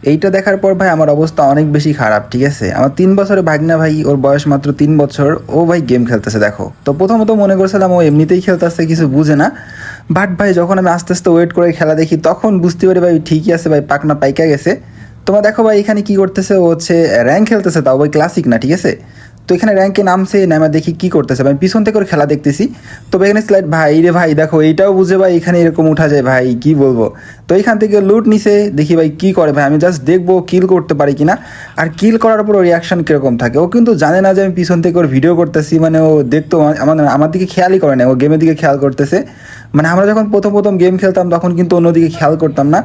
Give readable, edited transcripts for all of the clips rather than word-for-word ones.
এইটা দেখার পর ভাই আমার অবস্থা অনেক বেশি খারাপ, ঠিক আছে। আমার 3 বছরের ভাগনা ভাই, ওর বয়স মাত্র 3 বছর, ও ভাই গেম খেলতেছে দেখো। তো প্রথমত মনে করছিলাম ও এমনিতেই খেলতেছে, কিছু বুঝে না। বাট ভাই যখন আমি আস্তে আস্তে ওয়েট করে খেলা দেখি তখন বুঝতে পারি ভাই ঠিকই আছে ভাই, পাকনা পাইকা গেছে। তোমার দেখো ভাই এখানে কি করতেছে, ও হচ্ছে র্যাঙ্ক খেলতেছে, তাও ভাই ক্লাসিক না, ঠিক আছে। তো এখানে র্যাঙ্কে নামছে, নামা দেখি কি করতেছে ভাই, পিছন থেকে ওর খেলা দেখতেছি। তবে এখানে স্লাইড ভাই রে ভাই, দেখো এইটাও বুঝে ভাই এখানে এরকম উঠা যায় ভাই, কি বলবো। তো এখান থেকে লুট নিছে, দেখি ভাই কি করে ভাই, আমি জাস্ট দেখবো কিল করতে পারি কিনা। আর কিল করার পর ওর রিয়াকশন কিরকম থাকে। ও কিন্তু জানে না যে আমি পিছন থেকে ওর ভিডিও করতেছি, মানে ও দেখতো আমার দিকে খেয়ালই করে না, ও গেমের দিকে খেয়াল করতেছে। মানে আমরা যখন প্রথম প্রথম গেম খেলতাম তখন কিন্তু অন্যদিকে খেয়াল করতাম না,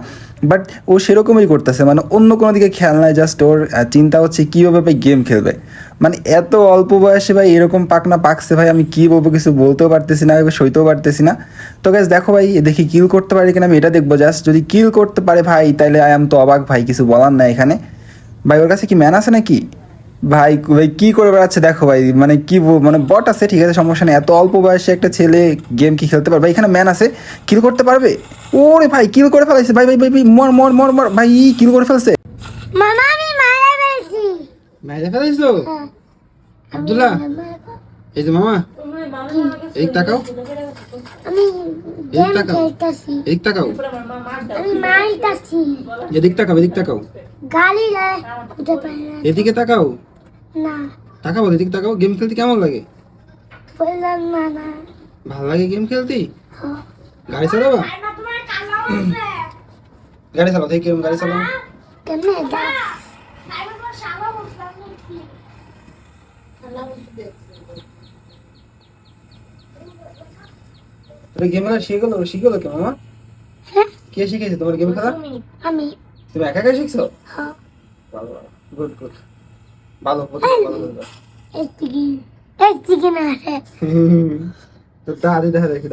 বাট ও সেরকমই করতেছে, মানে অন্য কোনো দিকে খেয়াল নাই, জাস্ট ওর চিন্তা হচ্ছে কীভাবে ভাই গেম খেলবে। মানে এত অল্প বয়সে ভাই এরকম পাকনা পাকছে ভাই, আমি কী বলবো, কিছু বলতেও পারতেছি না, সইতেও পারতেছি না। তো গাইস দেখো ভাই, দেখি কিল করতে পারি কিনা, আমি এটা দেখবো জাস্ট। যদি কিল করতে পারে ভাই তাহলে আই এম তো অবাক ভাই, কিছু বলার নাই এখানে। ভাই ওর কাছে কি ম্যান আছে নাকি? ভাই ভাই কি করে বেড়াচ্ছে দেখো ভাই, মানে কি মানে বট আছে, ঠিক আছে সমস্যা নেই, এত অল্প বয়সে একটা ছেলে গেম কি খেলতে পারবে? এখানে ম্যান আছে, কিল করতে পারবে। ওরে ভাই কিল করে ফেলাইছে ভাই, ভাই ভাই ভাই, মর মর মর মর ভাই, কিল করে ফেলছে। মামা আমি মারা ফেলছি। মেরে ফেলাইছো আব্দুল্লাহ? এই যে মামা, এই তাকাও, আমি এই গেম তাকাও, খেলতেছি। এই তাকাও, আমি মারতাছি। এদিক তাকাও, এদিক তাকাও, গালি দেয় খুঁজে পাই না। এদিকে তাকাও, না তাকাও, এদিকে তাকাও। গেম খেলতে কেমন লাগে? বললাম না না। ভালো লাগে গেম খেলতে? হ্যাঁ। গাড়ি চালাবা? গাড়ি চালাও, থেকে গাড়ি চালাও। কেমনে যা তুমি গেম খেলা শিখলো কে মামা? হ্যাঁ কে শিখেছে তোমার গেম খেলা? আমি। তুমি একা একা শিখছো? হ্যাঁ ভালো, গুড গুড, ভালো ভালো ভালো। একদিকে না রে। তো দাদি দেখা দেখি